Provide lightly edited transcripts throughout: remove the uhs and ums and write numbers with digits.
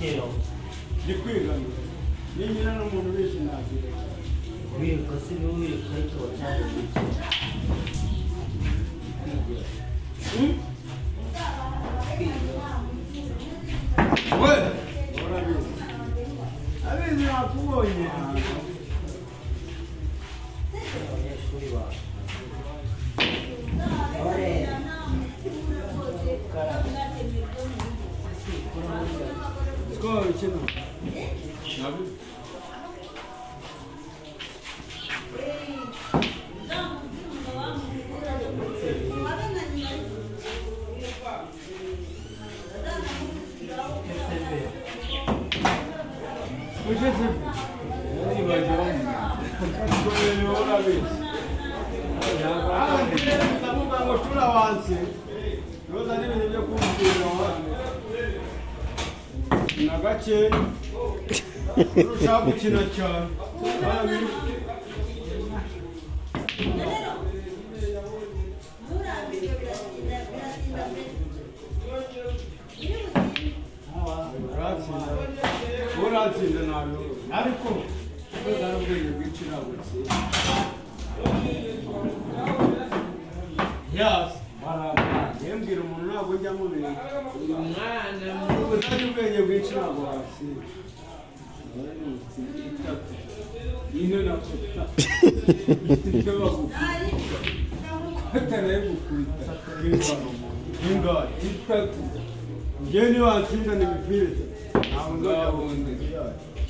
ndi kwiga ninyina n'umuntu wese nagira wiruka se niwe wiruka ariko cyane we abizi nakubonye abanyeshuri bawe Skål, känner nagace urushaho gukina cyane uratsinda nabi ariko ubwenge bw'ikirabutsi yasi yembwira umuntu ntabwo ujya mubera uyu mwana utari ubwenge bwinshi ntabwo watsinda ino nakota ino bagukubita gukubita ingana itatu njyewe niba watsinda ni imipira itatu ntabwo nzabundi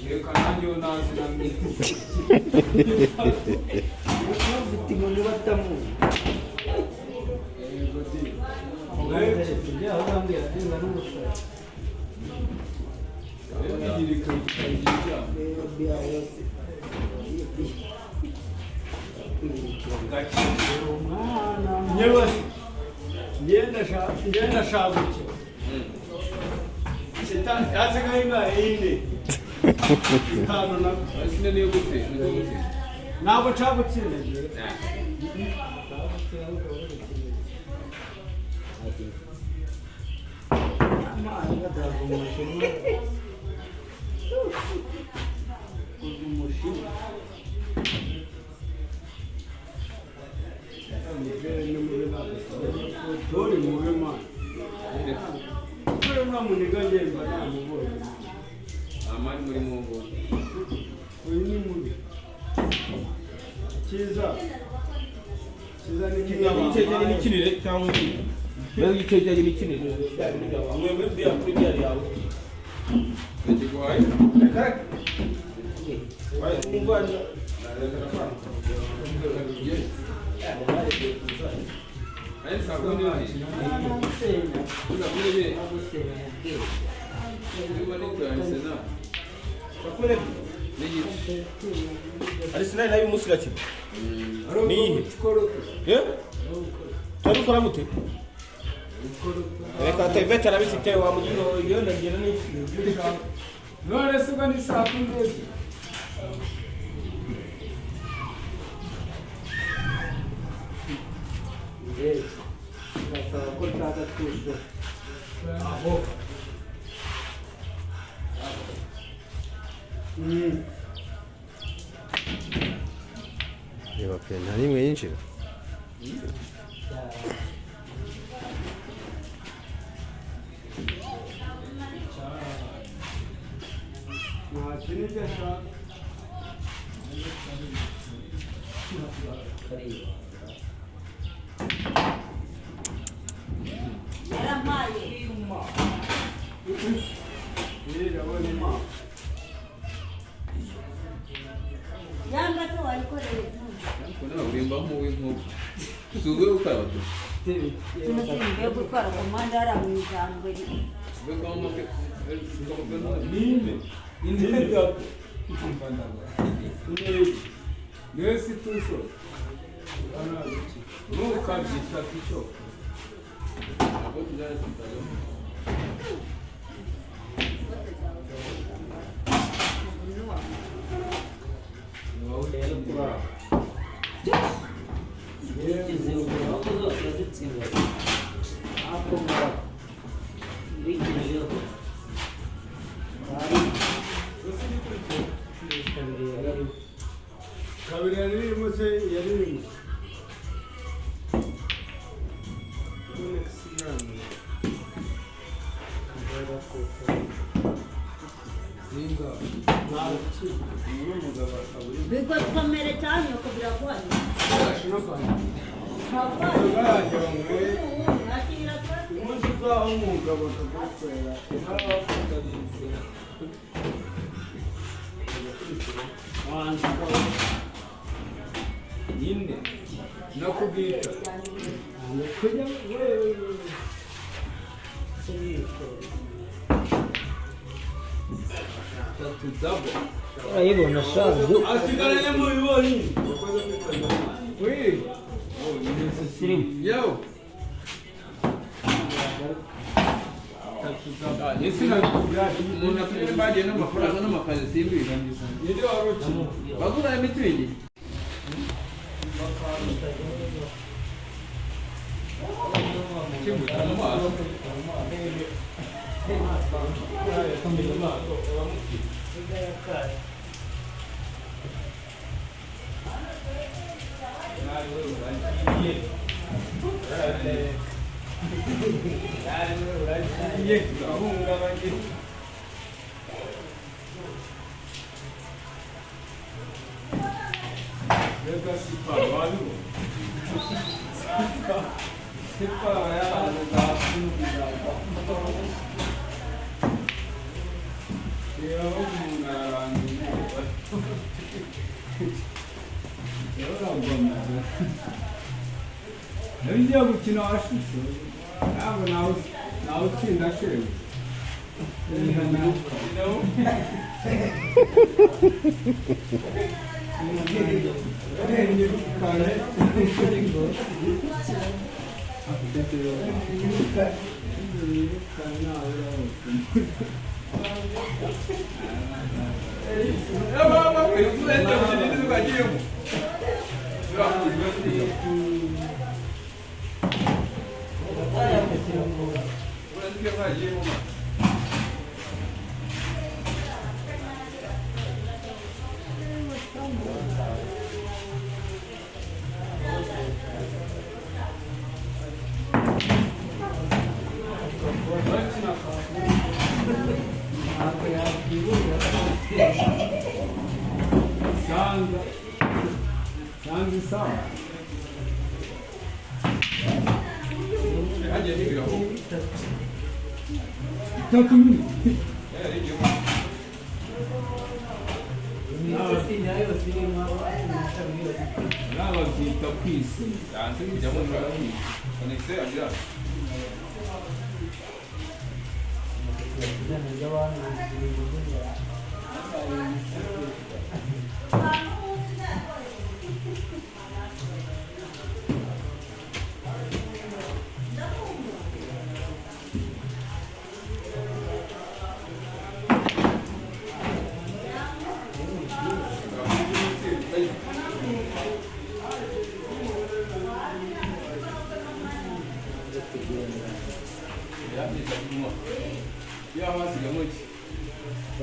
reka nanjye yo nazi na miti ufite inkoni batamuzi ngenda shabuke yasigaye ingahe yine itanu na Asina niyo gute ntabwo nshagutsinda Dori muwe man. Kore mwamuniga njemba namubonye. amani muri mungu Uyu ni mubi. Kiza ni Icyegeranyo n'ikinire cyangwa iki? Mbega icyegeranyo n'ikinire? Mwe bya kuri bya yawe. ndiguhaye Waye umwana. ari sabuni wahi kuna kule vile ndio ni kwa sana Bakore. niji Ari sinari nayo umusiraki. Ni ihe? koroto. Eh? Twabikora gute? Reka tebeta arabifite wa mugino iyo ndagira ni None se ubwo ni saa kumi n'ebyiri. basaba ko nshaka twese Aho. reba pe nta n'imwe yinjira Nta kintu icyo ashaka. kariya Ndabona impamvu. Yanga se wayikoreye kuna urimba mu w'inkuba suwe ukaba tu tunasimbe gutwara komanda ari mu ijambo we kwa make Ninde? Ninde byapo? Nesi tuso. Nunca byita kicho. abo tujana sitayo ikiziruguru aho zose zitsinda ako mura bikirijeho bigotomere cyane uko biragwanye nakira twese umunsi uzaho umugabo akagukorera nyine nakubwita kujya urayibona shazo asigaranye mu biboni yo umuntu aturere bagiye n'amafaranga n'amakazi simbiza ninde waruki bagura imitingi Nabijya gukina washitse ntabwo nawe utsinda shewe Sanza sawa. Tatu minutes. Naba byita kwisi. yanze kujya mu rwanda konekise agira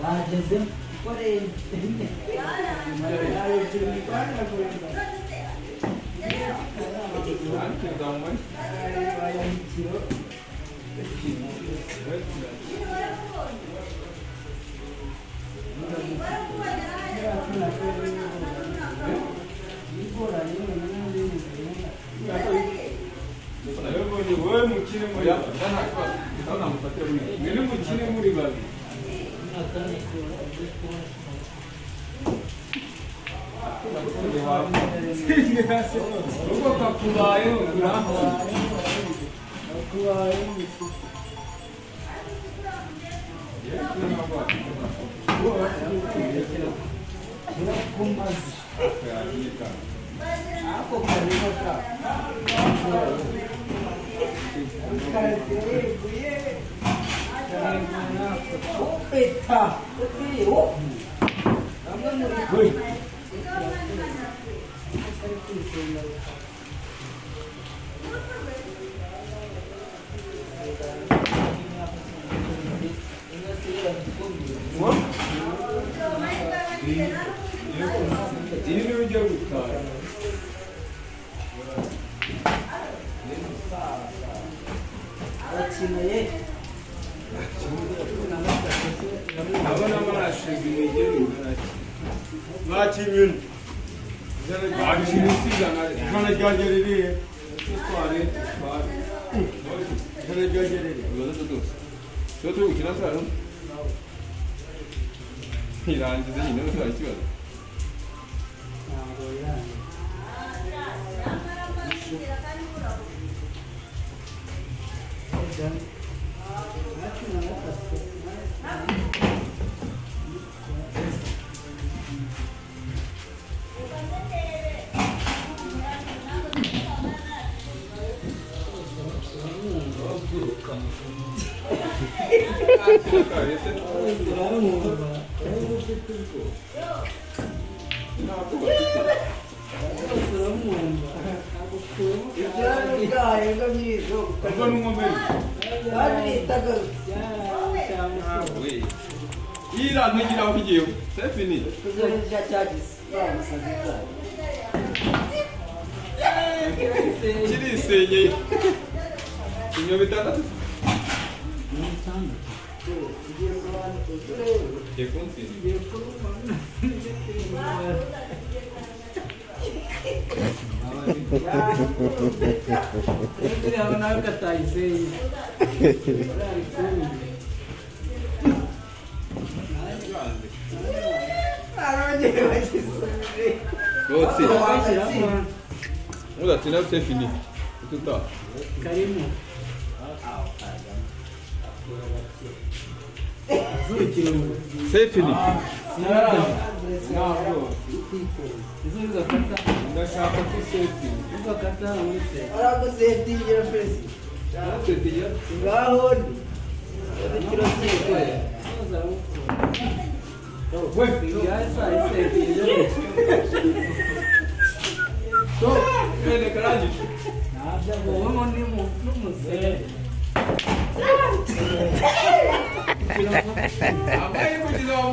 bageze koreye Wewe mukine muri Ngene mukine muri babi. Uko kakubaye uraho. Kakubaye. Ako karibu ka. Ini ujya gutara. bakeneye abona amarashinga imigeri mwakinyuni ijana ryanjye ririhe ijana ryanjye ririhe cyo turi gukina saro irangiza nyine nta kibazo ntabwo yanjye ubwo n'umwomeri ira ntugira aho ugiye c'est fini kirisenyeye inyo bitandatu udatsinda c'est fini tout ça Karimu. c'est fini ntabwo Izo ugakata, ndashaka ko seti ugakata wese. aragusetingira pesi ngaho ni kiro cy'ikwe Yasa isetingira. so bene karangije Ntabwo wowe ni n'umusere. ambaye kugiza wa